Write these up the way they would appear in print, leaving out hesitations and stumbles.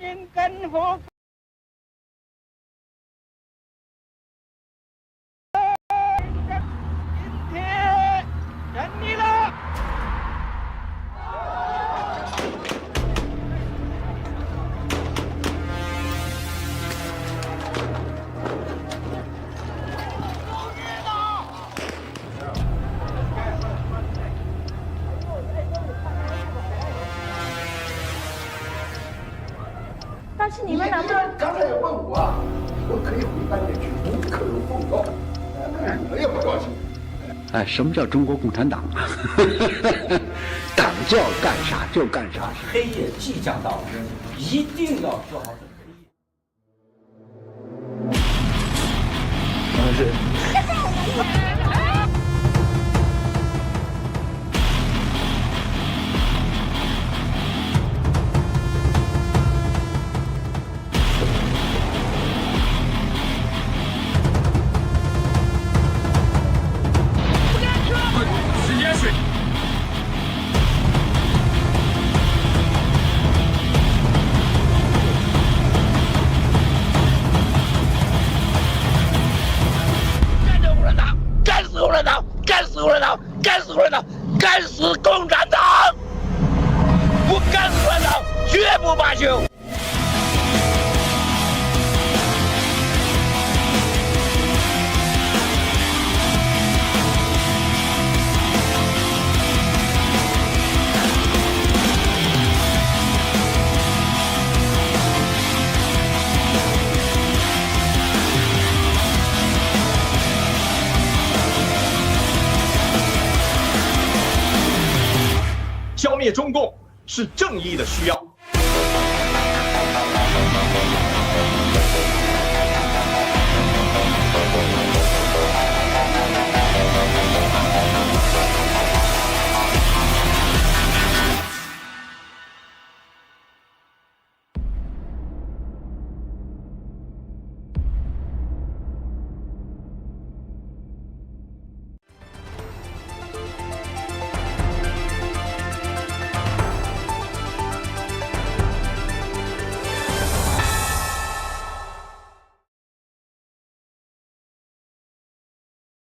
trên căn hộ但是你们能不能？刚才也问我啊，我可以回半点去，无可有奉告，你们也不高兴。哎，什么叫中国共产党啊？党叫干啥就干啥。黑夜即将到来，一定要做好准备。干死共产党！干死共产党！不干死共产党，绝不罢休！消灭中共是正义的需要。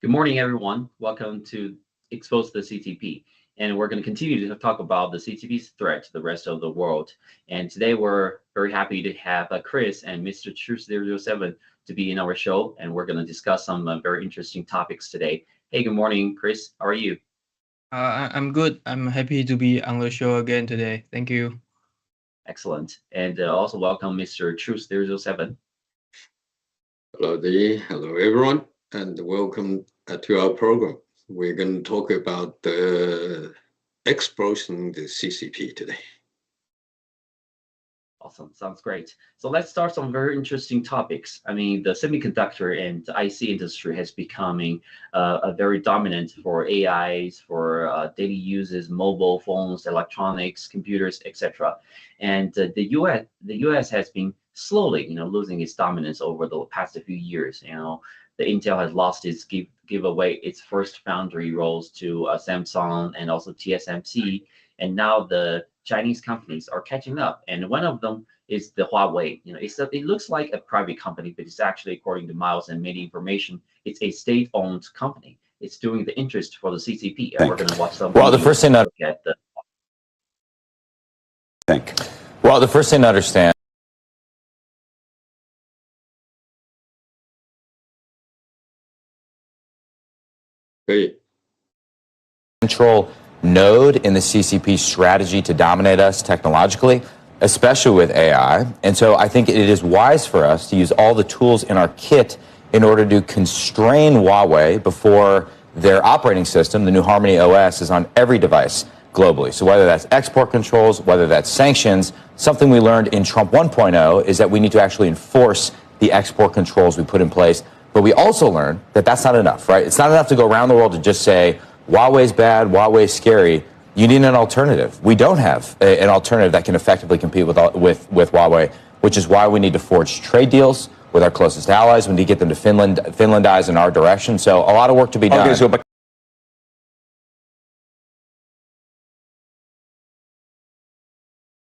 Good morning, everyone. Welcome to Expose the CCP. And we're going to continue to talk about the CCP's threat to the rest of the world. And today we're very happy to have Chris and Mr. Truth007 to be in our show. And we're going to discuss some very interesting topics today. Hey, good morning, Chris. How are you? I'm good. I'm happy to be on the show again today. Thank you. Excellent. And also welcome Mr. Truth007. Hello, Dee. Hello, everyone. And welcome to our program. We're going to talk about exposing the CCP today. Awesome, sounds great. So let's start some very interesting topics. I mean, the semiconductor and IC industry has becoming a very dominant for AIs, for daily uses, mobile phones, electronics, computers, etc. And the US has been slowly, losing its dominance over the past few years. The Intel has lost its give away its first foundry roles to Samsung and also TSMC, and now the Chinese companies are catching up. And one of them is the Huawei. It looks like a private company, but it's actually, according to Miles and many information, it's a state-owned company. It's doing the interest for the CCP, and we're going to watch some. Well, the first thing to understand. Control node in the CCP strategy to dominate us technologically, especially with AI. And so I think it is wise for us to use all the tools in our kit in order to constrain Huawei before their operating system, the new Harmony OS, is on every device globally. So whether that's export controls, whether that's sanctions, something we learned in Trump 1.0 is that we need to actually enforce the export controls we put in place. But we also learned that that's not enough, right? It's not enough to go around the world to just say, Huawei's bad, Huawei's scary. You need an alternative. We don't have an alternative that can effectively compete with Huawei, which is why we need to forge trade deals with our closest allies. We need to get them to Finlandize in our direction. So a lot of work to be done.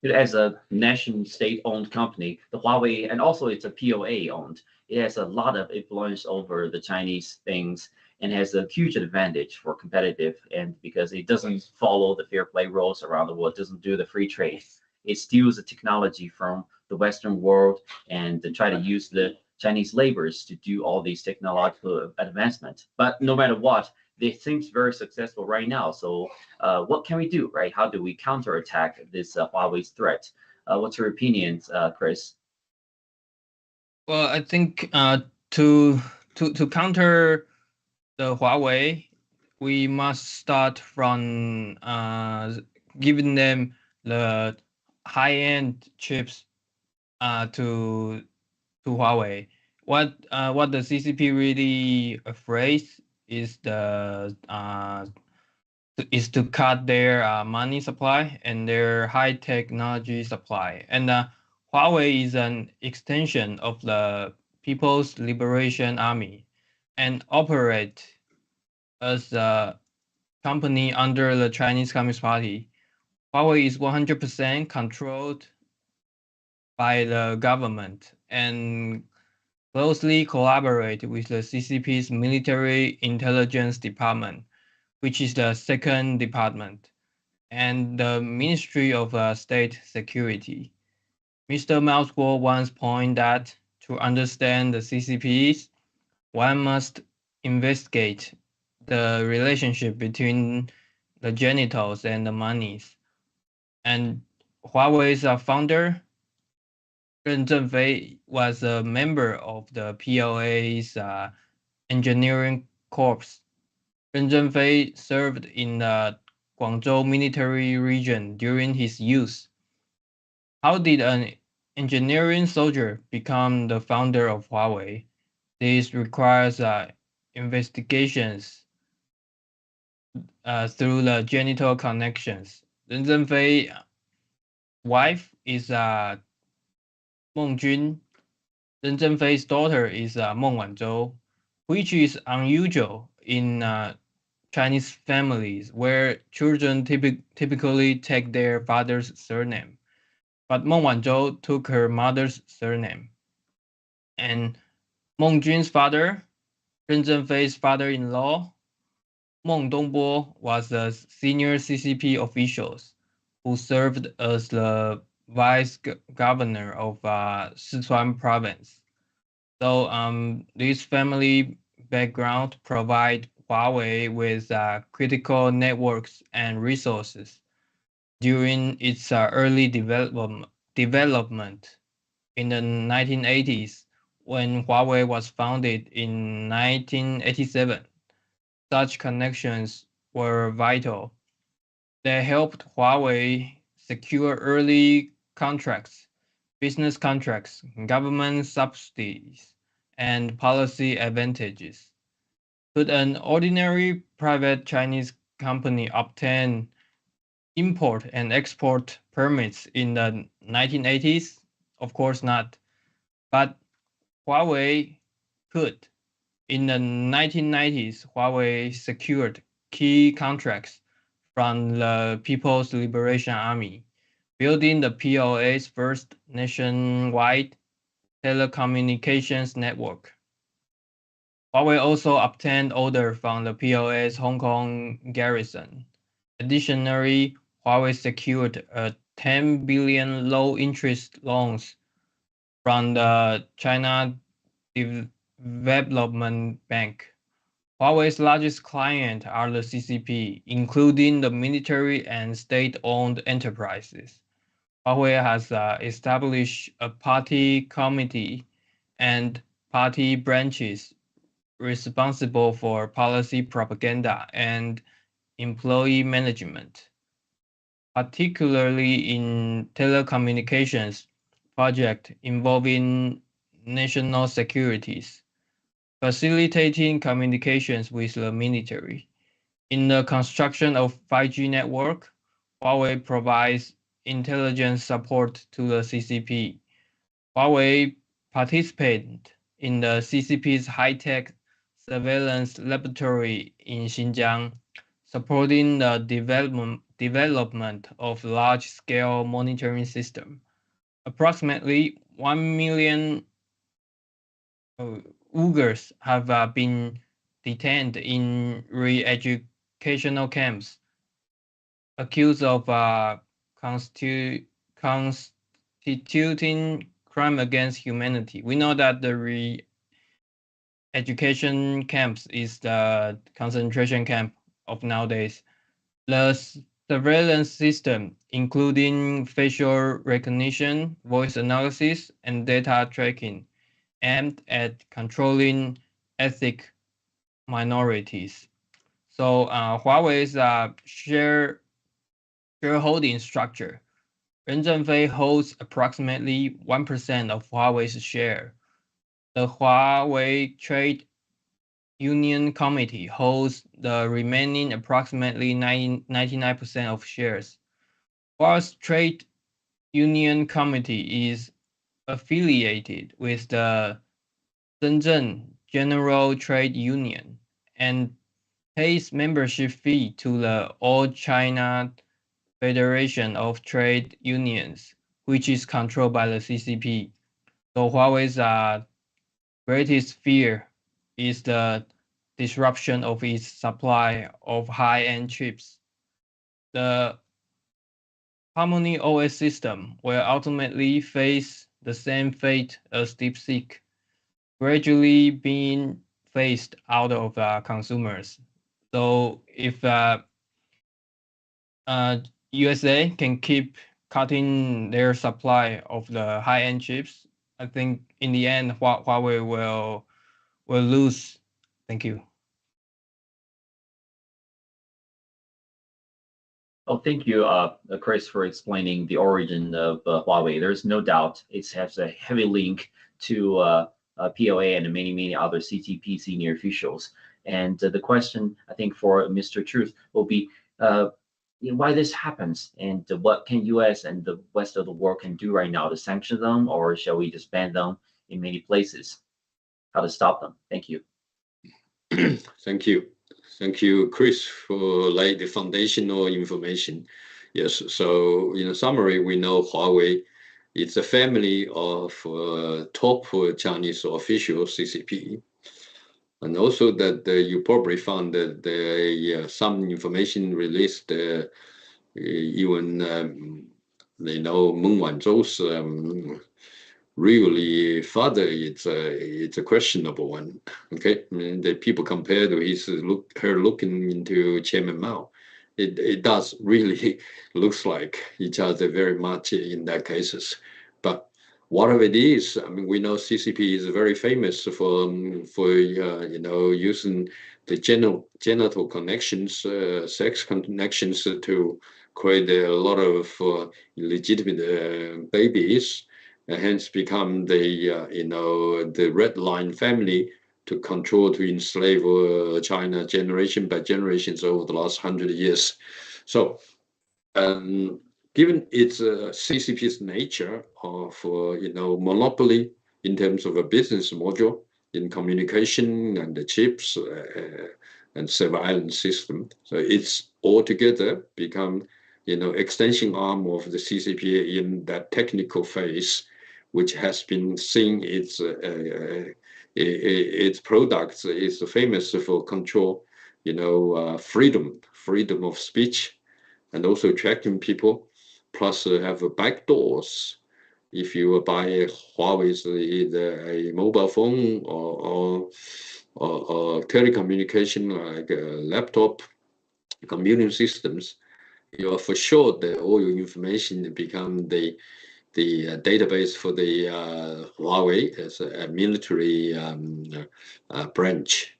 as a nation state-owned company, the Huawei, and also it's a POA owned. It has a lot of influence over the Chinese things and has a huge advantage for competitive, and because it doesn't follow the fair play rules around the world, doesn't do the free trade. It steals the technology from the Western world and try to use the Chinese laborers to do all these technological advancements. But no matter what, they seem very successful right now. So what can we do, right? How do we counterattack this Huawei's threat? What's your opinion, Chris? Well, I think to counter the Huawei, we must start from giving them the high-end chips to Huawei. What the CCP really afraid is to cut their money supply and their high technology supply. And Huawei is an extension of the People's Liberation Army and operate as a company under the Chinese Communist Party. Huawei is 100% controlled by the government and closely collaborate with the CCP's Military Intelligence Department, which is the second department, and the Ministry of State Security. Mr. Mao Guo once pointed that to understand the CCPs, one must investigate the relationship between the genitals and the monies. And Huawei's founder, Ren Zhengfei, was a member of the PLA's engineering corps. Ren Zhengfei served in the Guangzhou military region during his youth. How did an engineering soldier become the founder of Huawei? This requires investigations through the genital connections. Ren Zhengfei's wife is Meng Jun. Ren Zhengfei's daughter is Meng Wanzhou, which is unusual in Chinese families where children typically take their father's surname. But Meng Wanzhou took her mother's surname. And Meng Jun's father, Ren Zhengfei's father-in-law, Meng Dongbo, was a senior CCP official who served as the vice governor of Sichuan province. So this family background provide Huawei with critical networks and resources during its early development in the 1980s. When Huawei was founded in 1987, such connections were vital. They helped Huawei secure early contracts, business contracts, government subsidies, and policy advantages. Could an ordinary private Chinese company obtain import and export permits in the 1980s? Of course not. But Huawei could. In the 1990s, Huawei secured key contracts from the People's Liberation Army, building the PLA's first nationwide telecommunications network. Huawei also obtained orders from the PLA's Hong Kong garrison. Additionally, Huawei secured a 10 billion low-interest loans from the China Development Bank. Huawei's largest clients are the CCP, including the military and state-owned enterprises. Huawei has established a party committee and party branches responsible for policy propaganda and employee management, particularly in telecommunications projects involving national securities, facilitating communications with the military. In the construction of 5G network, Huawei provides intelligence support to the CCP. Huawei participated in the CCP's high-tech surveillance laboratory in Xinjiang, supporting the development of large-scale monitoring system. Approximately 1 million Uyghurs have been detained in re-educational camps, accused of constituting crime against humanity. We know that the re-education camps is the concentration camp of nowadays. The surveillance system, including facial recognition, voice analysis, and data tracking, aimed at controlling ethnic minorities. So Huawei's shareholding structure. Ren Zhengfei holds approximately 1% of Huawei's share. The Huawei Trade Union Committee holds the remaining approximately 99% of shares. Huawei's Trade Union Committee is affiliated with the Shenzhen General Trade Union and pays membership fee to the All China Federation of Trade Unions, which is controlled by the CCP. So Huawei's greatest fear is the disruption of its supply of high-end chips. The Harmony OS system will ultimately face the same fate as DeepSeek, gradually being phased out of consumers. So if USA can keep cutting their supply of the high-end chips, I think in the end Huawei will lose. Thank you. Oh, thank you, Chris, for explaining the origin of Huawei. There's no doubt it has a heavy link to POA and many other CCP senior officials. And the question, I think, for Mr. Truth will be why this happens, and what can US and the rest of the world can do right now to sanction them, or shall we just ban them in many places? How to stop them? Thank you. Thank you. Thank you, Chris, for the foundational information. Yes, so in summary, we know Huawei, it's a family of top Chinese officials, CCP. And also that you probably found that some information released, even, Meng Wanzhou's really father, it's a questionable one. Okay, I mean, the people compared to her looking into Chairman Mao, it does really looks like each other very much in that cases. But whatever it is, I mean, we know CCP is very famous for using the genital connections, sex connections to create a lot of illegitimate babies. Hence become the red line family to control, to enslave China generation by generations over the last 100 years. So given its CCP's nature of monopoly in terms of a business model in communication and the chips and surveillance system, so it's altogether become extension arm of the CCP in that technical phase, which has been seeing its products is famous for control, freedom of speech, and also tracking people, plus have backdoors. If you buy a Huawei's either a mobile phone or telecommunication like a laptop computing systems, you are for sure that all your information become the database for the Huawei as a military branch.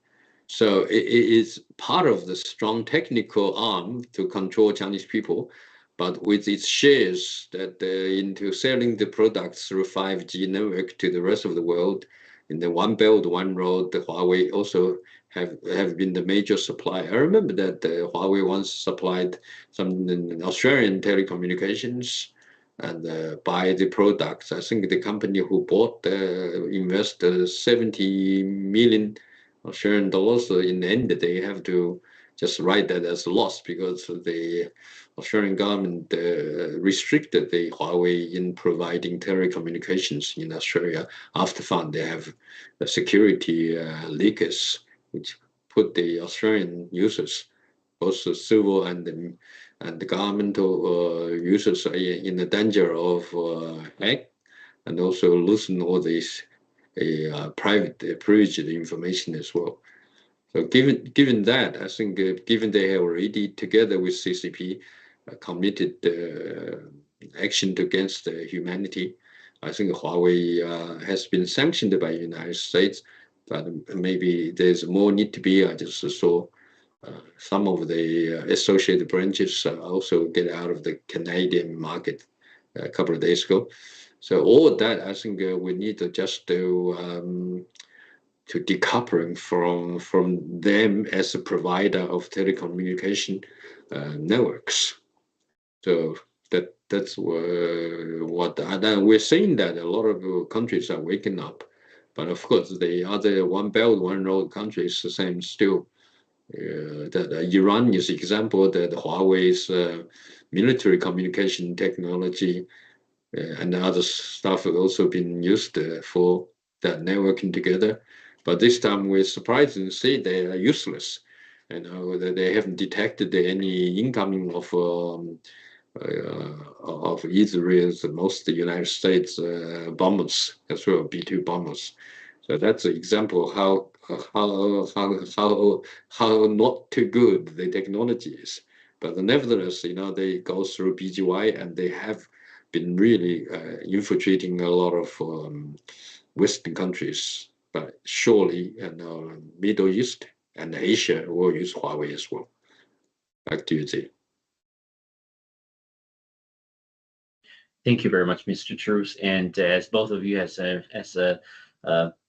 So it is part of the strong technical arm to control Chinese people, but with its shares that into selling the products through 5G network to the rest of the world, in the One Belt, One Road, the Huawei also have been the major supplier. I remember that Huawei once supplied some Australian telecommunications and buy the products. I think the company who bought invested 70 million Australian dollars. So in the end, they have to just write that as a loss because the Australian government restricted the Huawei in providing telecommunications in Australia. After found they have security leakers, which put the Australian users, both the civil and the governmental users, in the danger of hack, and also losing all these private privileged information as well. So given that, I think given they have already together with CCP committed action against humanity, I think Huawei has been sanctioned by the United States, but maybe there's more need to be. I just saw some of the associated branches also get out of the Canadian market a couple of days ago. So all of that, I think we need to just to decoupling from them as a provider of telecommunication networks. So that's what we're seeing that a lot of countries are waking up, but of course the other one belt one road countries the same still. That Iran is example that Huawei's military communication technology and other stuff have also been used for that networking together. But this time we're surprised to see they are useless. That they haven't detected any incoming of Israel's, most of the United States bombers as well, B-2 bombers. So that's an example of how not too good the technology is. But nevertheless, they go through BGY and they have been really infiltrating a lot of Western countries. But surely, Middle East and Asia will use Huawei as well. Back to you, Zhi. Thank you very much, Mr. Truce. And as both of you has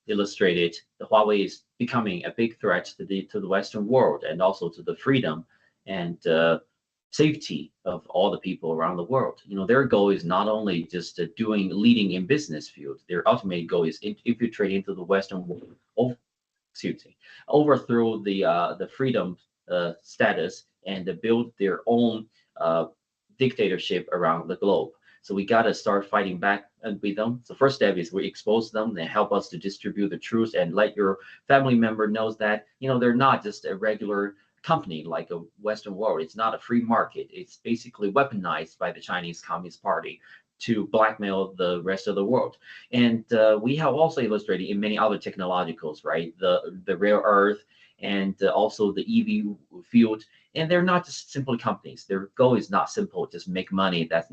illustrated, the Huawei is becoming a big threat to the Western world and also to the freedom and safety of all the people around the world. Their goal is not only just leading in business field. Their ultimate goal is infiltrating into the Western world, overthrow the freedom status and build their own dictatorship around the globe. So we got to start fighting back with them. So first step is we expose them and help us to distribute the truth and let your family member knows that, they're not just a regular company like a Western world. It's not a free market. It's basically weaponized by the Chinese Communist Party to blackmail the rest of the world. And we have also illustrated in many other technologicals, right? The rare earth and also the EV field. And they're not just simple companies. Their goal is not simple, just make money. They're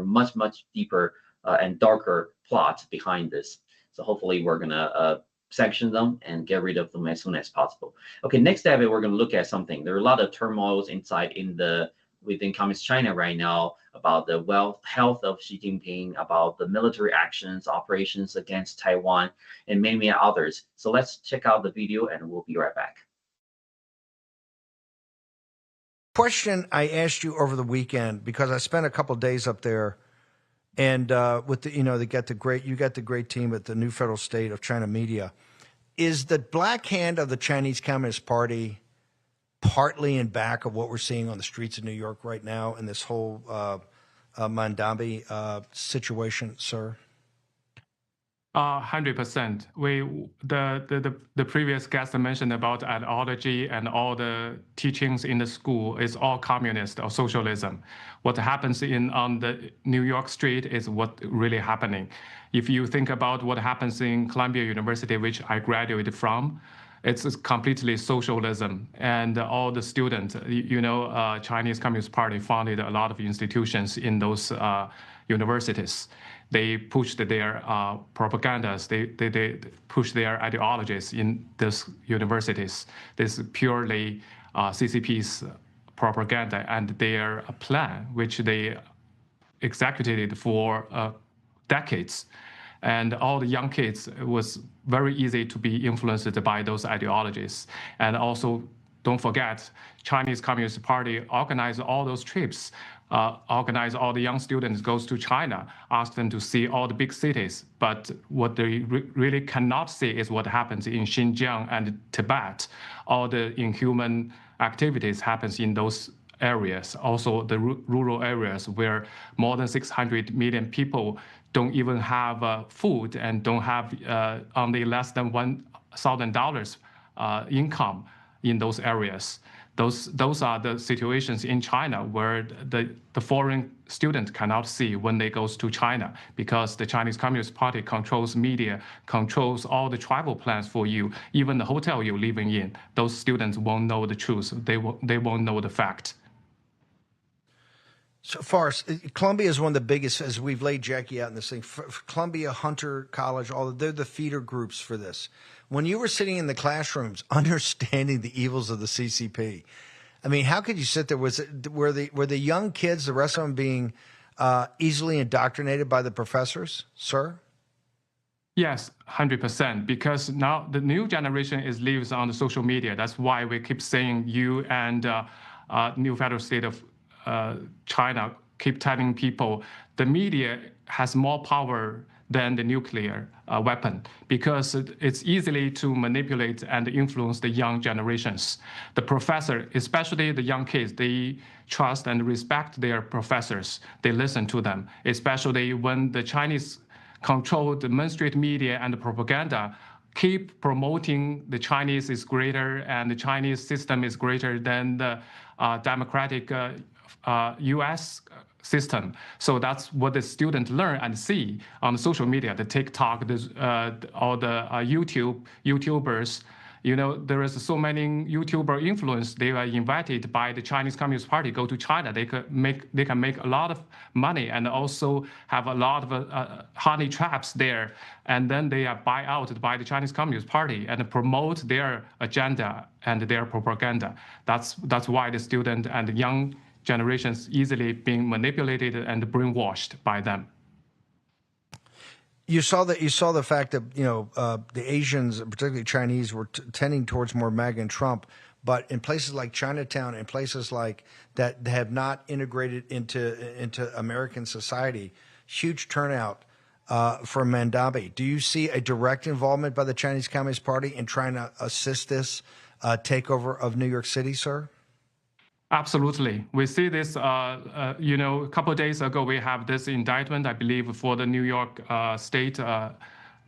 much, much deeper and darker plot behind this. So hopefully we're gonna sanction them and get rid of them as soon as possible. Okay, next step, we're gonna look at something. There are a lot of turmoils within Communist China right now about the health of Xi Jinping, about the military actions, operations against Taiwan, and many others. So let's check out the video and we'll be right back. Question I asked you over the weekend, because I spent a couple of days up there, and with you got the great team at the New Federal State of China Media. Is the black hand of the Chinese Communist Party partly in back of what we're seeing on the streets of New York right now in this whole Mandambi situation, sir? 100%. The previous guest mentioned about ideology and all the teachings in the school is all communist or socialism. What happens on the New York street is what really happening. If you think about what happens in Columbia University, which I graduated from, it's completely socialism, and all the students, Chinese Communist Party founded a lot of institutions in those universities. They pushed their propagandas, they pushed their ideologies in these universities. This is purely CCP's propaganda and their plan, which they executed for decades. And all the young kids, it was very easy to be influenced by those ideologies. And also, don't forget, Chinese Communist Party organized all those trips organize all the young students goes to China, ask them to see all the big cities. But what they really cannot see is what happens in Xinjiang and Tibet. All the inhuman activities happens in those areas, also the rural areas where more than 600 million people don't even have food and don't have only less than $1,000 income in those areas. Those are the situations in China where the foreign student cannot see when they goes to China, because the Chinese Communist Party controls media, controls all the travel plans for you, even the hotel you're living in. Those students won't know the truth. They won't know the fact. So Forrest, Columbia is one of the biggest, as we've laid Jackie out in this thing. Columbia, Hunter College, they're the feeder groups for this. When you were sitting in the classrooms understanding the evils of the CCP, I mean, how could you sit there? Were the young kids, the rest of them, being easily indoctrinated by the professors, sir? Yes, 100%, because now the new generation lives on the social media. That's why we keep saying you and new federal state of China keep telling people the media has more power than the nuclear weapon, because it's easily to manipulate and influence the young generations. The professor, especially the young kids, they trust and respect their professors. They listen to them, especially when the Chinese control the mainstream media and the propaganda keep promoting the Chinese is greater and the Chinese system is greater than the democratic U.S. system. So that's what the students learn and see on social media, the TikTok, all the YouTubers. You know, there is so many YouTuber influence. They are invited by the Chinese Communist Party, go to China. They can make a lot of money and also have a lot of honey traps there. And then they are buy out by the Chinese Communist Party and promote their agenda and their propaganda. That's why the student and the young generations easily being manipulated and brainwashed by them. You saw the fact that the Asians, particularly Chinese, were tending towards more MAGA and Trump, but in places like Chinatown and places like that have not integrated into American society, huge turnout for Mandabi. Do you see a direct involvement by the Chinese Communist Party in trying to assist this takeover of New York City, sir? Absolutely. We see this, a couple of days ago, we have this indictment, I believe, for the New York State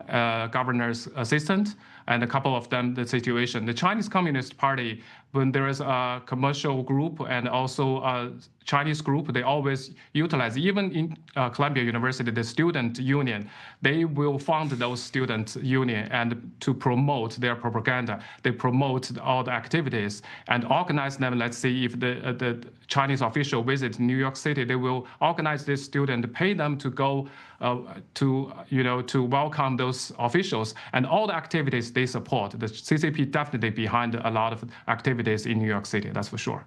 governor's assistant, and a couple of them, the situation. The Chinese Communist Party, when there is a commercial group and also a Chinese group, they always utilize, even in Columbia University, the student union, they will fund those student union and to promote their propaganda. They promote all the activities and organize them. Let's see if the Chinese official visit New York City, they will organize this student, pay them to go to welcome those officials, and all the activities they support. The CCP definitely behind a lot of activities in New York City, that's for sure.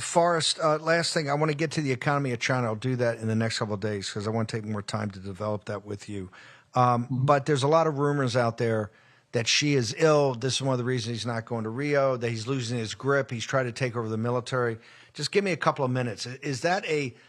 Forrest, last thing, I want to get to the economy of China. I'll do that in the next couple of days because I want to take more time to develop that with you. But there's a lot of rumors out there that Xi is ill. This is one of the reasons he's not going to Rio, that he's losing his grip. He's trying to take over the military. Just give me a couple of minutes. Is that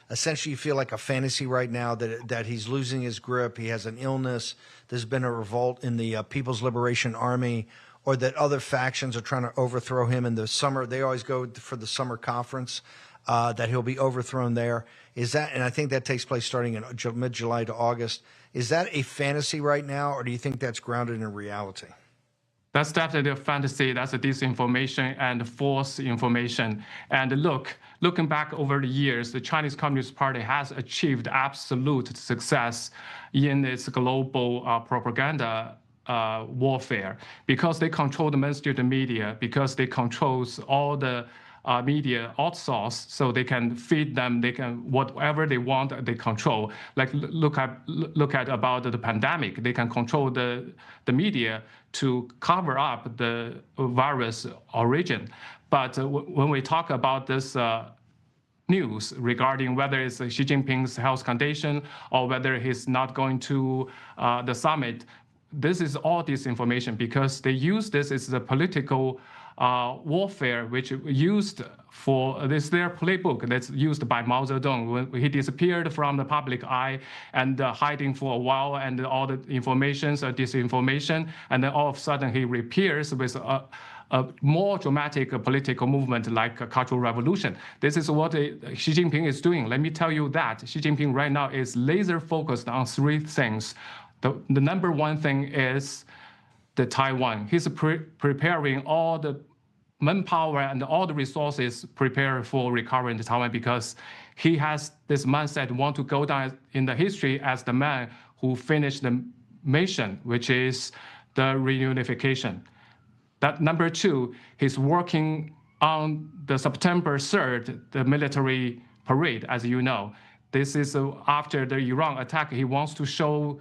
essentially you feel like a fantasy right now that he's losing his grip, he has an illness, there's been a revolt in the People's Liberation Army, or that other factions are trying to overthrow him in the summer? They always go for the summer conference, that he'll be overthrown there. Is that, and I think that takes place starting in mid-July to August. Is that a fantasy right now, or do you think that's grounded in reality? That's definitely a fantasy. That's a disinformation and false information. And looking back over the years, the Chinese Communist Party has achieved absolute success in its global propaganda warfare, because they control the mainstream media, because they control all the media outsource, so they can feed them. They can whatever they want. They control. Like look at about the pandemic. They can control the media to cover up the virus origin. But when we talk about this news regarding whether it's Xi Jinping's health condition or whether he's not going to the summit, this is all disinformation, because they use this as a political warfare, which used for this their playbook that's used by Mao Zedong when he disappeared from the public eye and hiding for a while, and all the informations or disinformation, and then all of a sudden he reappears with a more dramatic political movement like a cultural revolution. This is what Xi Jinping is doing. Let me tell you that Xi Jinping right now is laser focused on three things. The number one thing is the Taiwan. He's preparing all the manpower and all the resources prepared for recovering the Taiwan, because he has this mindset, want to go down in the history as the man who finished the mission, which is the reunification. That number two, he's working on the September 3rd, the military parade, as you know. This is after the Iran attack. He wants to show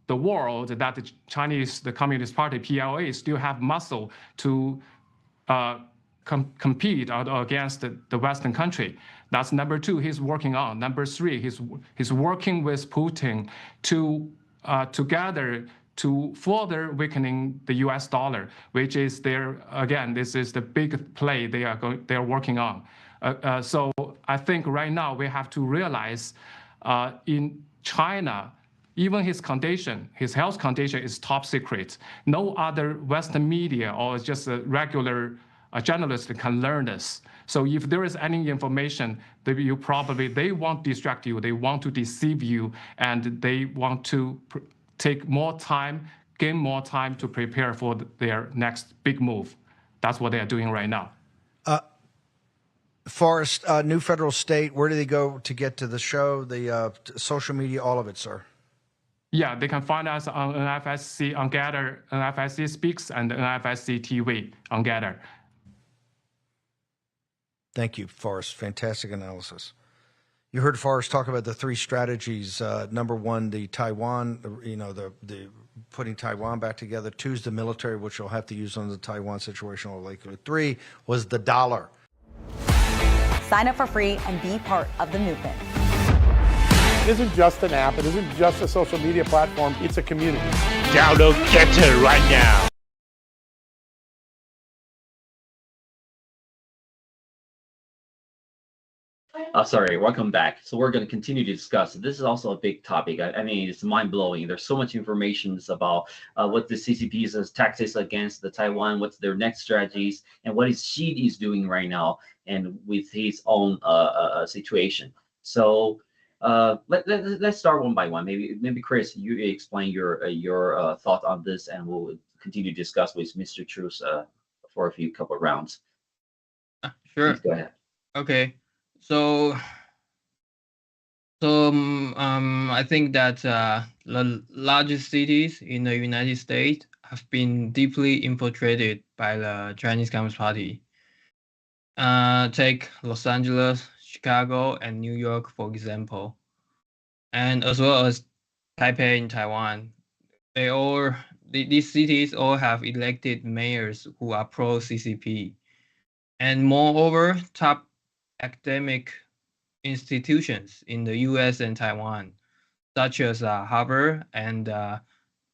the world that the Communist Party, PLA, still have muscle to compete against the Western country. That's number two he's working on. Number three, he's working with Putin to together to further weakening the U.S. dollar, which is this is the big play they're working on. So I think right now we have to realize in China, even his condition, his health condition is top secret. No other Western media or just a regular journalist can learn this. So if there is any information, they won't distract you, they want to deceive you, and they want to take more time, gain more time to prepare for their next big move. That's what they are doing right now. Forrest, New Federal State, where do they go to get to the show, the social media, all of it, sir? Yeah, they can find us on NFSC, on Gather, NFSC Speaks, and NFSC TV on Gather. Thank you, Forrest. Fantastic analysis. You heard Forrest talk about the three strategies. Number one, the Taiwan, the putting Taiwan back together. Two is the military, which we'll have to use on the Taiwan situation. Three was the dollar. Sign up for free and be part of the movement. It isn't just an app. It isn't just a social media platform. It's a community. Download Getter right now. Sorry, welcome back. So we're going to continue to discuss. This is also a big topic. I mean, it's mind-blowing. There's so much information about what the CCP's tactics against the Taiwan, what's their next strategies, and what Xi is doing right now, and with his own situation. So let's start one by one. Maybe Chris, you explain your thought on this, and we'll continue to discuss with Mr. Truce for a couple of rounds. Sure. Please go ahead. Okay. So I think that the largest cities in the United States have been deeply infiltrated by the Chinese Communist Party. Take Los Angeles, Chicago, and New York, for example, and as well as Taipei in Taiwan. These cities all have elected mayors who are pro-CCP, and moreover, top academic institutions in the U.S. and Taiwan, such as Harvard and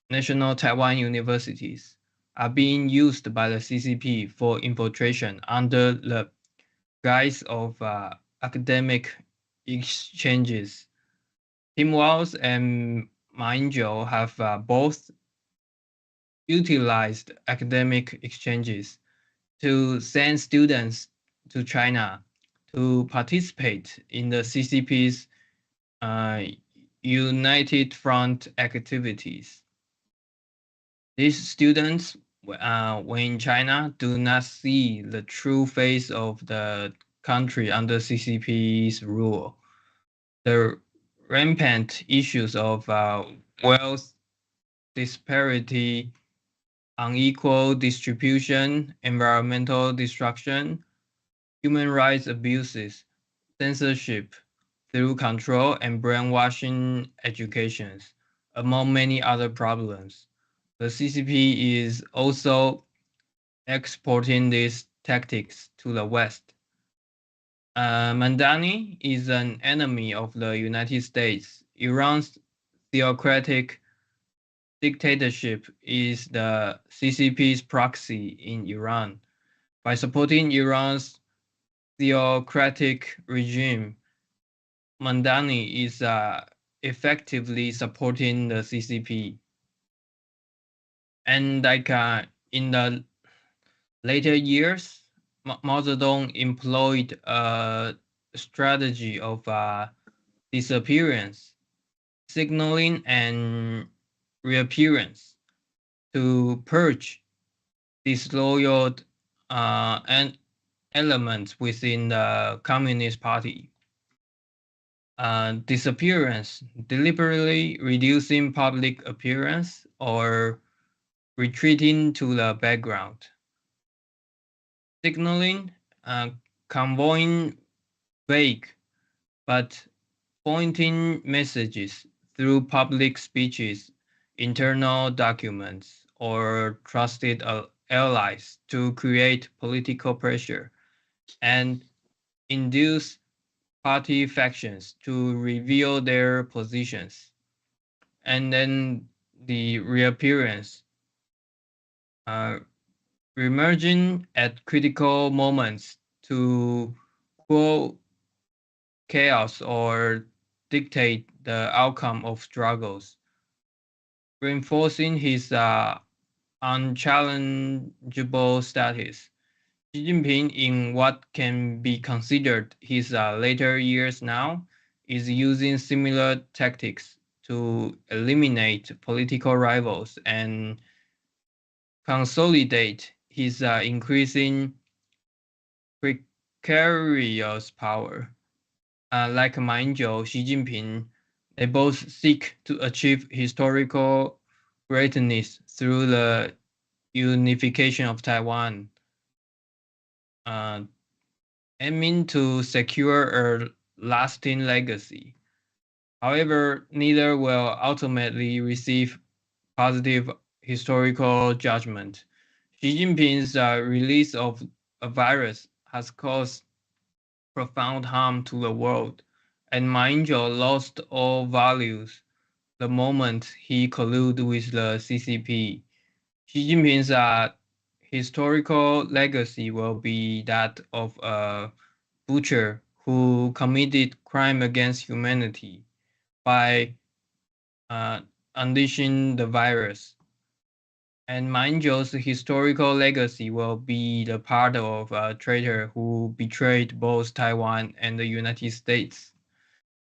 National Taiwan Universities, are being used by the CCP for infiltration under the guise of academic exchanges. Tim Walz and Ma Ying-jeou have both utilized academic exchanges to send students to China to participate in the CCP's United Front activities. These students, when in China, do not see the true face of the country under CCP's rule. The rampant issues of wealth disparity, unequal distribution, environmental destruction, human rights abuses, censorship through control and brainwashing educations, among many other problems. The CCP is also exporting these tactics to the West. Mandani is an enemy of the United States. Iran's theocratic dictatorship is the CCP's proxy in Iran. By supporting Iran's theocratic regime, Mandani is effectively supporting the CCP. And like in the later years, Mao Zedong employed a strategy of disappearance, signaling, and reappearance to purge disloyal and elements within the Communist Party. Disappearance, deliberately reducing public appearance or retreating to the background. Signaling, conveying vague but pointing messages through public speeches, internal documents, or trusted allies to create political pressure and induce party factions to reveal their positions. And then the reappearance, reemerging at critical moments to quell chaos or dictate the outcome of struggles, reinforcing his unchallengeable status. Xi Jinping, in what can be considered his later years now, is using similar tactics to eliminate political rivals and consolidate his increasing precarious power. Like Ma Ying-jeou, Xi Jinping, they both seek to achieve historical greatness through the unification of Taiwan, aiming to secure a lasting legacy. However, neither will ultimately receive positive historical judgment. Xi Jinping's release of a virus has caused profound harm to the world, and Ma Ying-jeou lost all values the moment he colluded with the CCP. Xi Jinping's historical legacy will be that of a butcher who committed crime against humanity by unleashing the virus. And Ma Ying-jeou's historical legacy will be the part of a traitor who betrayed both Taiwan and the United States.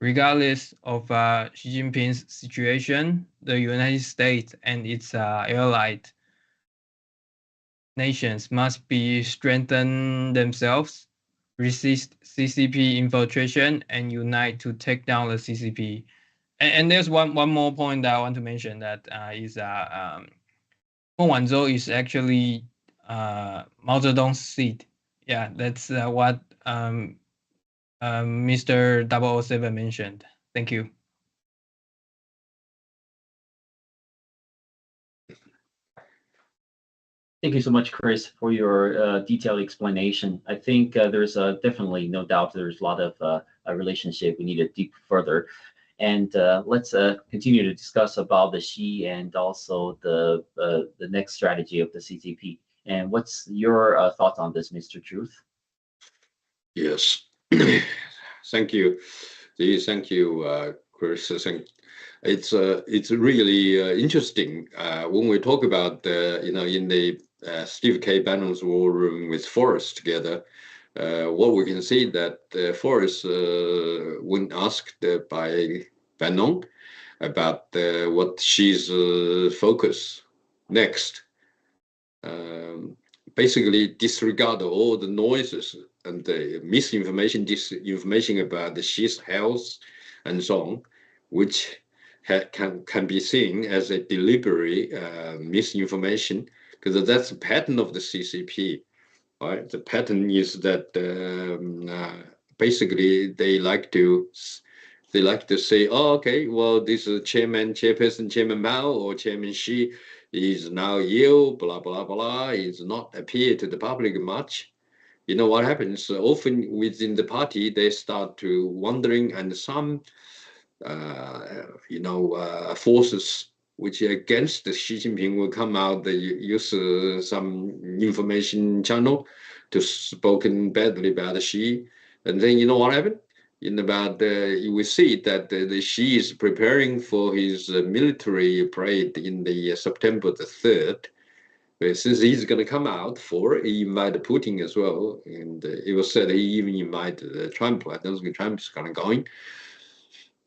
Regardless of Xi Jinping's situation, the United States and its allied nations must be strengthen themselves, resist CCP infiltration, and unite to take down the CCP. And there's one more point that I want to mention that is Meng Wanzhou is actually Mao Zedong's seat. Yeah, that's what Mr. 007 mentioned. Thank you. Thank you so much, Chris, for your detailed explanation. I think there's definitely no doubt there's a lot of a relationship we need to dig further. And let's continue to discuss about the Xi and also the next strategy of the CCP. And what's your thoughts on this, Mr. Truth? Yes, thank you. Thank you, Chris. It's really interesting when we talk about in the Steve K. Bannon's war room with Forrest together. What we can see that Forrest, when asked by Bannon about what she's focus next, basically disregard all the noises and the disinformation about the Xi's health and so on, which can be seen as a deliberate misinformation, because that's the pattern of the CCP. Right? The pattern is that basically they like to say, oh, okay, well, this Chairman Mao or Chairman Xi is now ill, blah blah blah, is not appear to the public much. You know what happens? Often within the party, they start to wondering, and some forces which are against the Xi Jinping will come out. They use some information channel to spoken badly about Xi. And then you know what happened? In about you will see that the Xi is preparing for his military parade in the September the 3rd. Since he's going to come out he invited Putin as well, and it was said he even invited Trump. I don't think Trump is kind of going.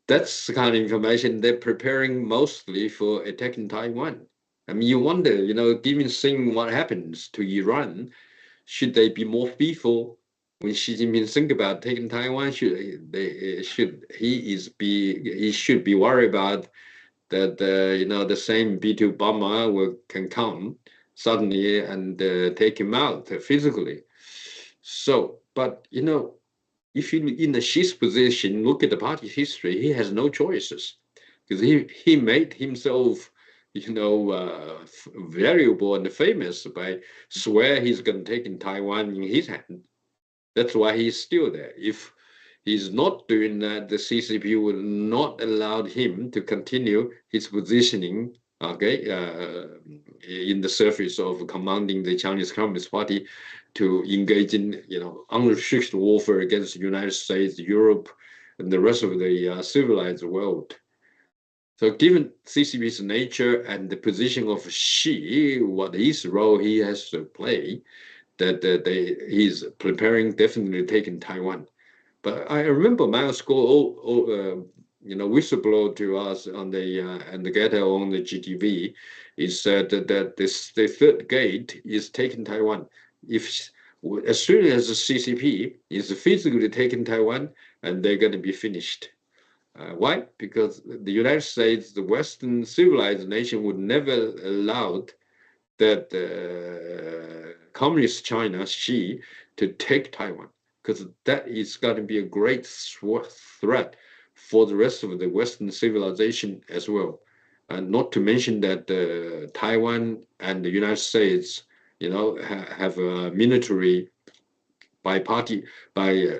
That's the kind of information they're preparing mostly for attacking Taiwan. I mean, you wonder, given seeing what happens to Iran, should they be more fearful when Xi Jinping think about taking Taiwan? He should be worried about that. The same B-2 bomber can come suddenly and take him out physically. So, but if you in the Xi's position, look at the party history, he has no choices because he made himself, valuable and famous by swear he's going to take in Taiwan in his hand. That's why he's still there. If he's not doing that, the CCP will not allow him to continue his positioning, in the surface of commanding the Chinese Communist Party to engage in, unrestricted warfare against the United States, Europe, and the rest of the civilized world. So given CCP's nature and the position of Xi, what his role he has to play, that he's preparing definitely taking Taiwan. But I remember Mao School, whistleblower to us on the ghetto on the GTV, is said that the third gate is taking Taiwan. As soon as the CCP is physically taking Taiwan, and they're going to be finished. Why? Because the United States, the Western civilized nation, would never allow that communist China, Xi, to take Taiwan, because that is going to be a great threat for the rest of the Western civilization as well. And not to mention that Taiwan and the United States, have a military by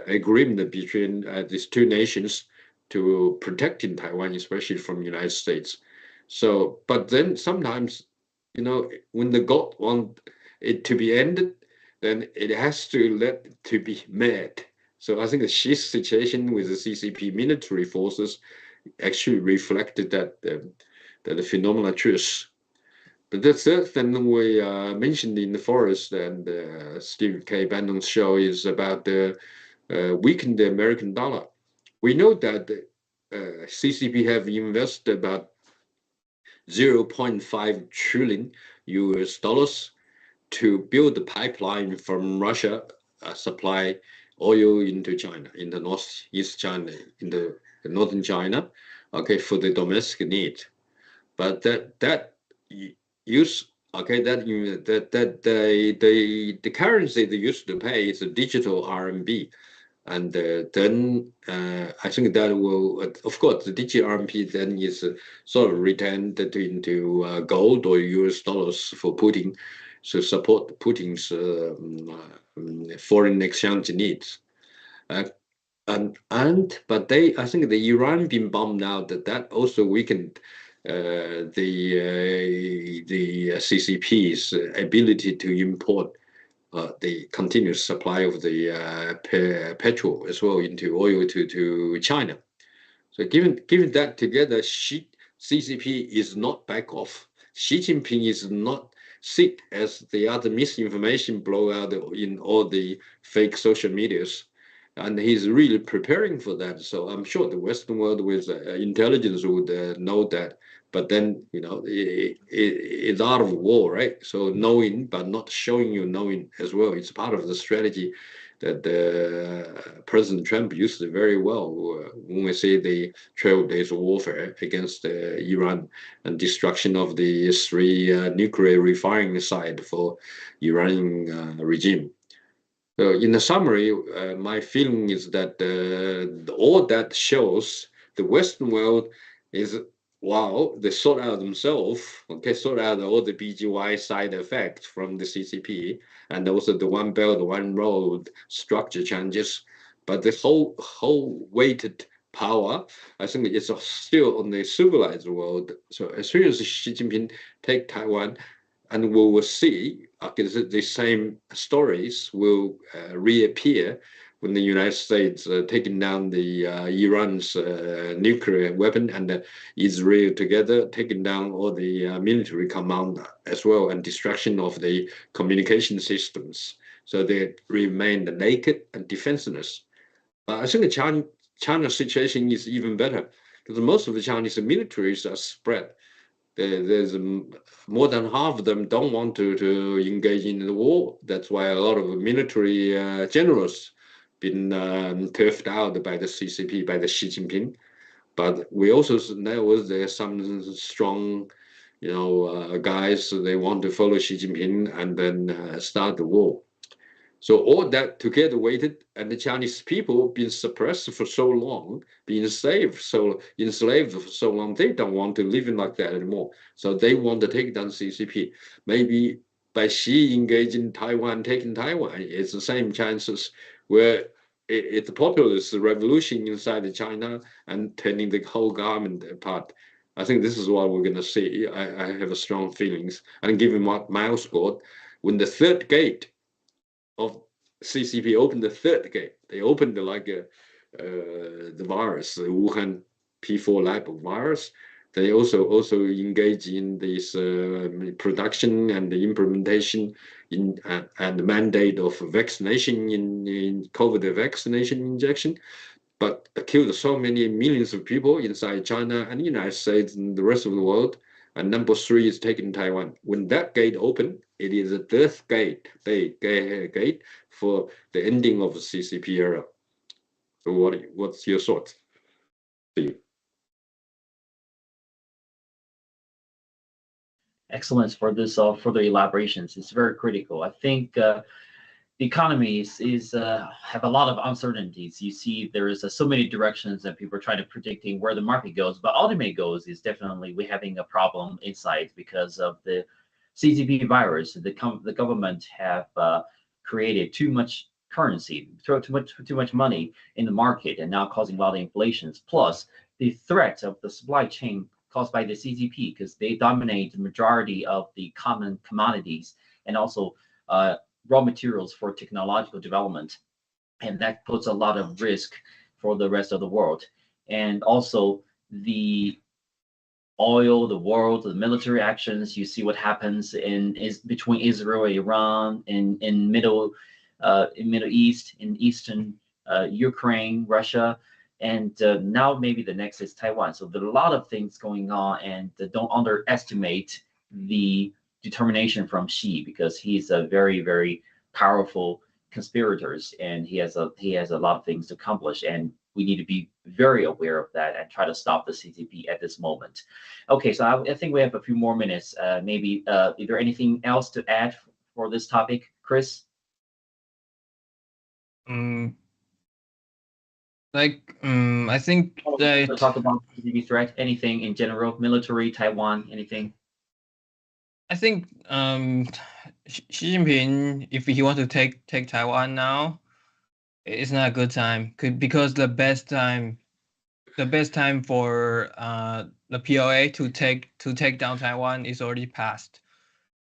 agreement between these two nations to protecting Taiwan, especially from the United States. So, but then sometimes, when the God want it to be ended, then it has to let it to be made. So I think the Xi's situation with the CCP military forces actually reflected that the phenomena truth. But the third thing we mentioned in the forest and Steve K. Bannon's show is about the weakened the American dollar. We know that CCP have invested about 0.5 trillion US dollars to build the pipeline from Russia, supply oil into China, in the northeast China, in the northern China, for the domestic need. But the currency they used to pay is a digital RMB. And then I think that will, of course, the digital RMB then is sort of returned into gold or US dollars for Putin, to support Putin's foreign exchange needs. But I think the Iran being bombed out, that also weakened the CCP's ability to import the continuous supply of the petrol as well into oil to China. So given that together, CCP is not back off. Xi Jinping is not sit as the other misinformation blow out in all the fake social medias, and he's really preparing for that. So I'm sure the Western world with intelligence would know that. But then, it's art of war, right? So knowing, but not showing you knowing as well. It's part of the strategy that President Trump used very well when we say the 12 days of warfare against Iran and destruction of the 3 nuclear refining sites for Iranian regime. So in the summary, my feeling is that all that shows the Western world is, wow, they sort out themselves, sort out all the BGY side effects from the CCP and also the One Belt, One Road structure changes. But the whole weighted power, I think it's still on the civilized world. So as soon as Xi Jinping take Taiwan, and we will see, the same stories will reappear when the United States taking down the Iran's nuclear weapon and Israel together taking down all the military command as well, and destruction of the communication systems. So they remain naked and defenseless. I think the China's situation is even better because most of the Chinese militaries are spread. There's more than half of them don't want to engage in the war. That's why a lot of military generals been turfed out by the CCP, by the Xi Jinping. But we also know there's some strong, guys, they want to follow Xi Jinping and then start the war. So all that together weighted, and the Chinese people been suppressed for so long, being enslaved for so long, they don't want to live like that anymore. So they want to take down CCP. Maybe by Xi engaging Taiwan, taking Taiwan, it's the same chances where it's a populist revolution inside China and turning the whole government apart. I think this is what we're going to see. I have a strong feelings. And given what Miles scored, when the third gate of CCP opened the third gate, they opened the virus, the Wuhan P4 lab virus. They also engage in this production and the implementation and the mandate of vaccination in COVID vaccination injection, but killed so many millions of people inside China and the United States and the rest of the world. And number 3 is taking Taiwan. When that gate opened, it is a death gate for the ending of the CCP era. So what's your thoughts? Excellent for this further elaborations. It's very critical. I think the economy is have a lot of uncertainties. You see, there is so many directions that people are trying to predicting where the market goes. But ultimate goals is definitely we're having a problem inside because of the CCP virus. The government have created too much currency, throw too much money in the market, and now causing a lot of inflations. Plus the threat of the supply chain caused by the CCP because they dominate the majority of the common commodities and also raw materials for technological development, and that puts a lot of risk for the rest of the world. And also the oil, the world, the military actions. You see what happens between Israel and Iran, in Middle East, in Eastern Ukraine, Russia, and now maybe the next is Taiwan. So there are a lot of things going on, and don't underestimate the determination from Xi, because he's a very, very powerful conspirator, and he has a lot of things to accomplish, and we need to be very aware of that and try to stop the CCP at this moment. Okay, so I think we have a few more minutes. Maybe is there anything else to add for this topic, Chris? I think that talk about CCP threat. Anything in general, military, Taiwan, anything? I think Xi Jinping, if he wants to take Taiwan now, it's not a good time. Because the best time for the PLA to take down Taiwan is already passed.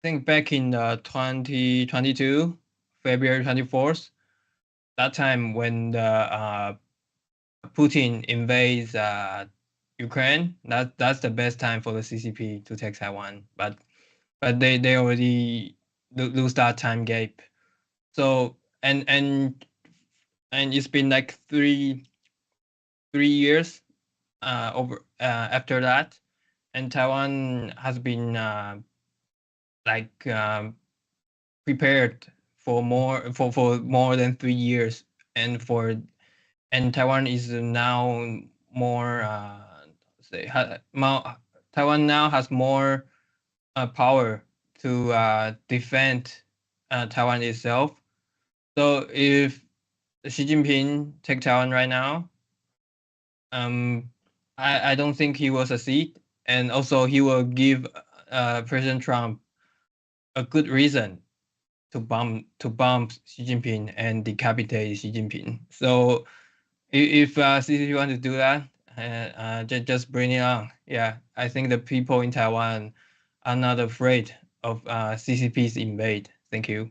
I think back in 2022, February 24th, that time when the Putin invades Ukraine, that's the best time for the CCP to take Taiwan. But they already lose that time gap. So and it's been like three years over after that, and Taiwan has been prepared for more than 3 years, and Taiwan is now more Taiwan now has more power to defend Taiwan itself. So if Xi Jinping take Taiwan right now, I don't think he will succeed, and also he will give President Trump a good reason to bomb Xi Jinping and decapitate Xi Jinping. So if CCP want to do that, just bring it on. Yeah, I think the people in Taiwan are not afraid of CCP's invade. Thank you.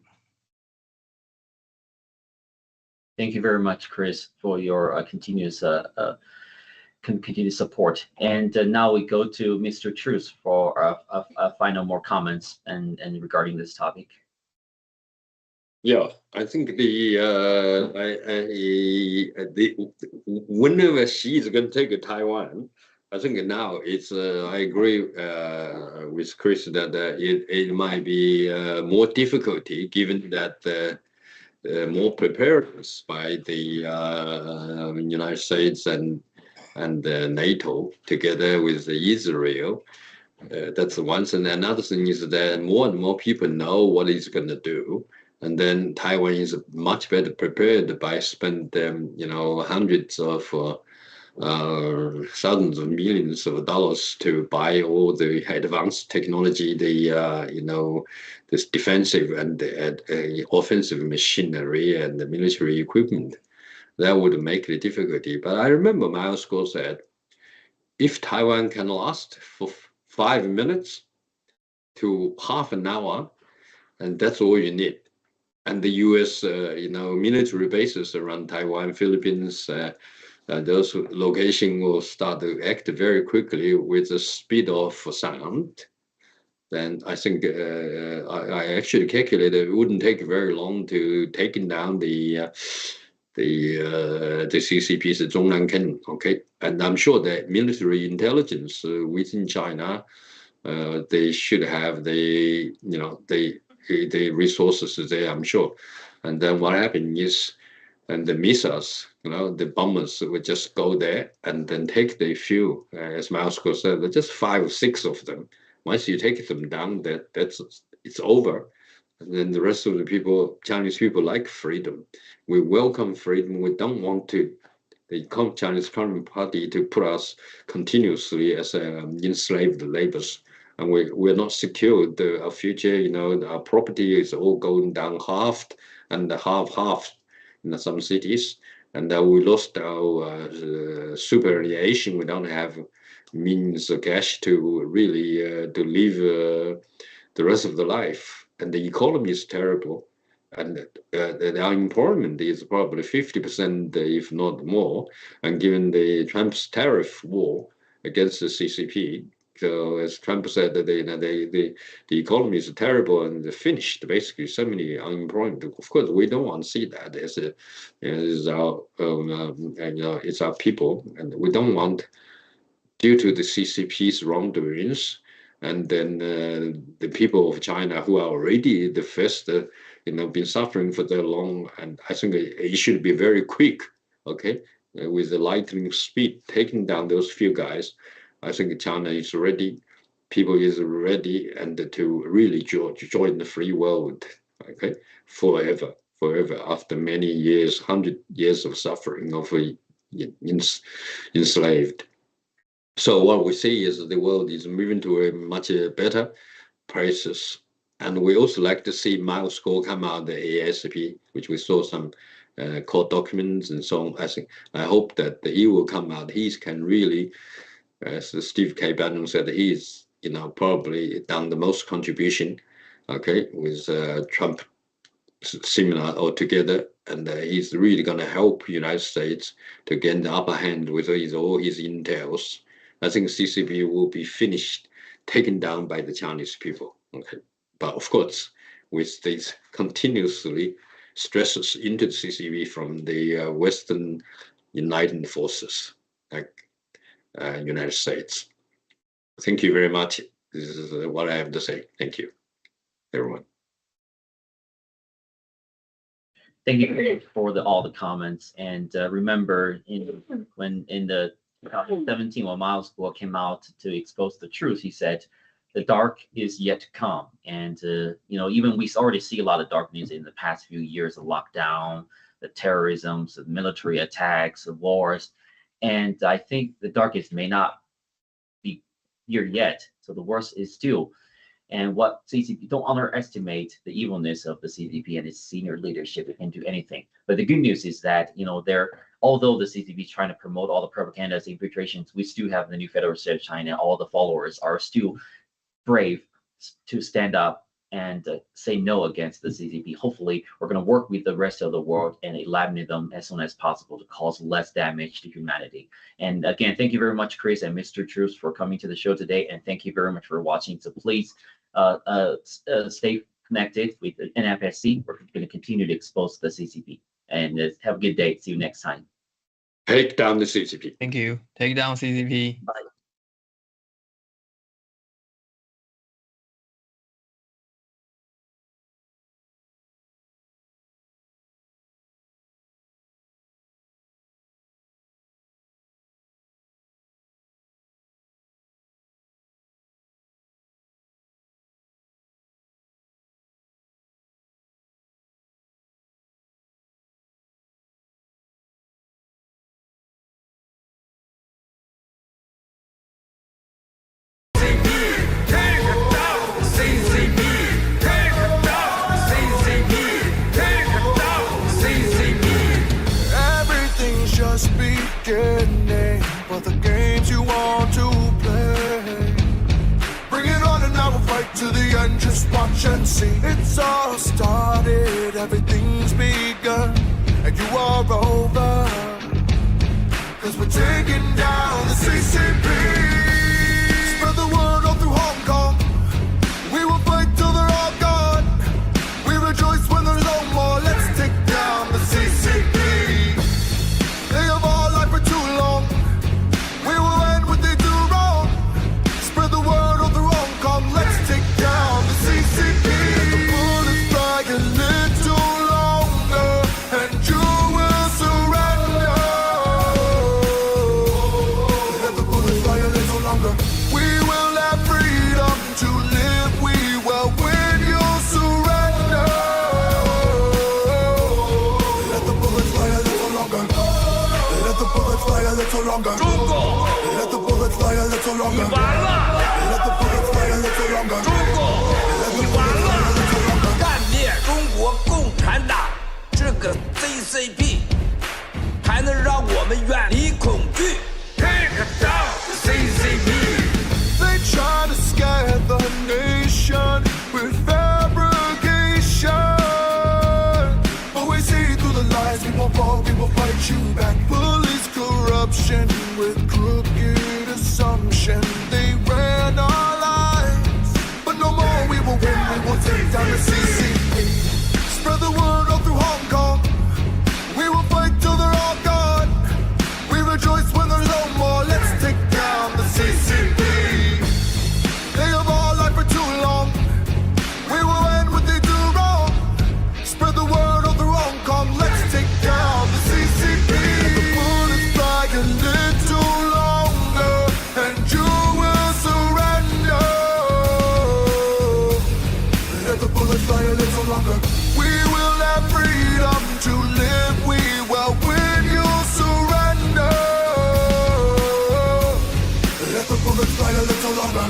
Thank you very much, Chris, for your continuous support. And now we go to Mr. Truth for final more comments and regarding this topic. Yeah, I think whenever Xi is going to take Taiwan, I think now it's I agree with Chris that it might be more difficulty given that more preparedness by the United States and NATO together with Israel. That's one thing. Another thing is that more and more people know what it's going to do. And then Taiwan is much better prepared by spending, hundreds of thousands of millions of dollars to buy all the advanced technology, this defensive and offensive machinery and the military equipment. That would make the difficulty. But I remember Miles Guo said, if Taiwan can last for 5 minutes to half an hour, and that's all you need. And the U.S., military bases around Taiwan, Philippines, those locations will start to act very quickly with the speed of sound. Then I think I actually calculated it wouldn't take very long to taking down the CCP's Zhongnan. Okay, and I'm sure that military intelligence within China, they should have the resources there, I'm sure. And then what happened is, and the missiles, the bombers would just go there and then take the few, as Miles Guo said, just 5 or 6 of them. Once you take them down, it's over. And then the rest of the people, Chinese people, like freedom. We welcome freedom. We don't want the Chinese Communist Party to put us continuously as enslaved laborers. And we're not secure. Our future, our property is all going down half and half in some cities. And we lost our superannuation. We don't have means of cash to really to live the rest of the life. And the economy is terrible. And the unemployment is probably 50%, if not more. And given the Trump's tariff war against the CCP, so as Trump said, that the economy is terrible and finished. Basically, so many unemployment. Of course, we don't want to see that. It's our people, and we don't want, due to the CCP's wrongdoings, and then the people of China who are already the first, been suffering for that long. And I think it should be very quick, okay, with the lightning speed, taking down those few guys. I think China is ready, people is ready, and to really join the free world, okay, forever, after many years, 100 years of suffering, of enslaved. So what we see is the world is moving to a much better places. And we also like to see Miles Guo come out the ASP, which we saw some court documents and so on. I hope that he will come out. He can really, as Steve K. Bannon said, he's probably done the most contribution, okay, with Trump seminar altogether, and he's really going to help United States to gain the upper hand with all his intels. I think CCP will be finished, taken down by the Chinese people. Okay, but of course, with these continuously stresses into the CCP from the Western united forces, like United States. Thank you very much. This is what I have to say. Thank you, everyone. Thank you for all the comments. And remember, in the 2017, when Miles Guo came out to expose the truth, he said, "The dark is yet to come." And even we already see a lot of darkness in the past few years: the lockdown, the terrorism, the military attacks, the wars. And I think the darkest may not be here yet. So the worst is still. And what CCP, don't underestimate the evilness of the CCP and its senior leadership. It can do anything. But the good news is that, although the CCP is trying to promote all the propagandas, infiltrations, we still have the new Federal State of China. All the followers are still brave to stand up and say no against the CCP. Hopefully, we're going to work with the rest of the world and eliminate them as soon as possible to cause less damage to humanity. And again, thank you very much, Chris and Mr. Truce, for coming to the show today. And thank you very much for watching. So please stay connected with the NFSC. We're going to continue to expose the CCP. And have a good day. See you next time. Take down the CCP. Thank you. Take down CCP. Bye. Just beginning, but the games you want to play. Bring it on and I will fight to the end. Just watch and see. It's all started, everything's begun, and you are over. Cause we're taking down the CCP. Spread the word all through Hong Kong. We will fight till they're all gone. We rejoice when there's no more. Let's take down the CCP. They have all lied for too long. We will end what they do wrong. Spread the word all through Hong Kong. Let's take down the CCP. Let the bullets fly a little longer, and you will surrender. Let the bullets fly a little longer. We will have freedom to live. We will win. You'll surrender. Let the bullets fly a little longer. Let the bullets fly a little longer. Let the bullets fly a little longer. Let the bullets fly a little longer. Let the bullets fly a little longer. 干灭中国共产党这个 CCP， 才能让我们远离恐惧。Take down the CCP. They try to scare the nation with fabrication, but we see through the lies. We won't fall, we will fight you back. Police corruption with crooked assumption. They ran our lives, but no more. We will win. We will take down the CCP. Spread the word all through Hong Kong. We will fight till they're all gone. We rejoice when there's no more. Let's take down the CCP. They have all lied for too long. We will end what they do wrong. Spread the word all through Hong Kong. Let's take down the CCP. Let the bullets fly a little longer, and you will surrender. Let the bullets fly a little longer. We will have freedom to live. We will win. You'll surrender. Let the bullets fly a little longer.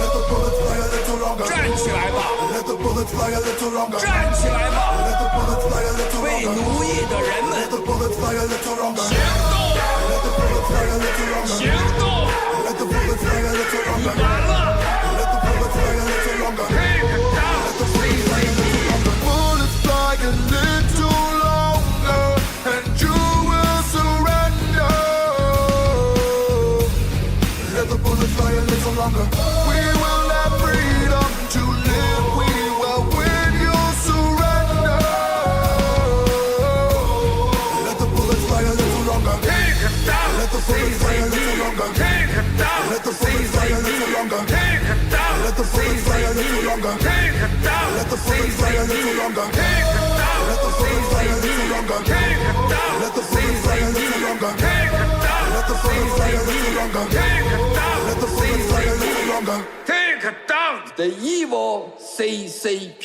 Let the bullets fly a little longer. 站起来吧！ Let the bullets fly a little longer. 站起来吧！ Let the bullets fly a little 为 longer. 奴役的人们 Let the bullets fly a little longer. 行动！ Let the bullets fly a little longer. 行动！ Let the bullets fly a little 你 longer. 完了 Let the bullets fly a little longer. ！Take down Let the bullets fly a little longer. Bullets fly a little longer, and you will surrender. Let the bullets fly a little longer. We will have freedom to live. We will win. You'll surrender. Let the bullets fly a little longer. Take down Let the bullets fly a little longer. Take down Let the bullets fly a little longer. Take down Let the bullets fly a little longer. Take down Let the bullets fly a little longer. Take down Let the bullets fly a little longer. Take down Let the bullets fly a little longer. Take down Let the bullets fly a little longer. Take down Let the bullets fly a little longer. Take down the evil CCP.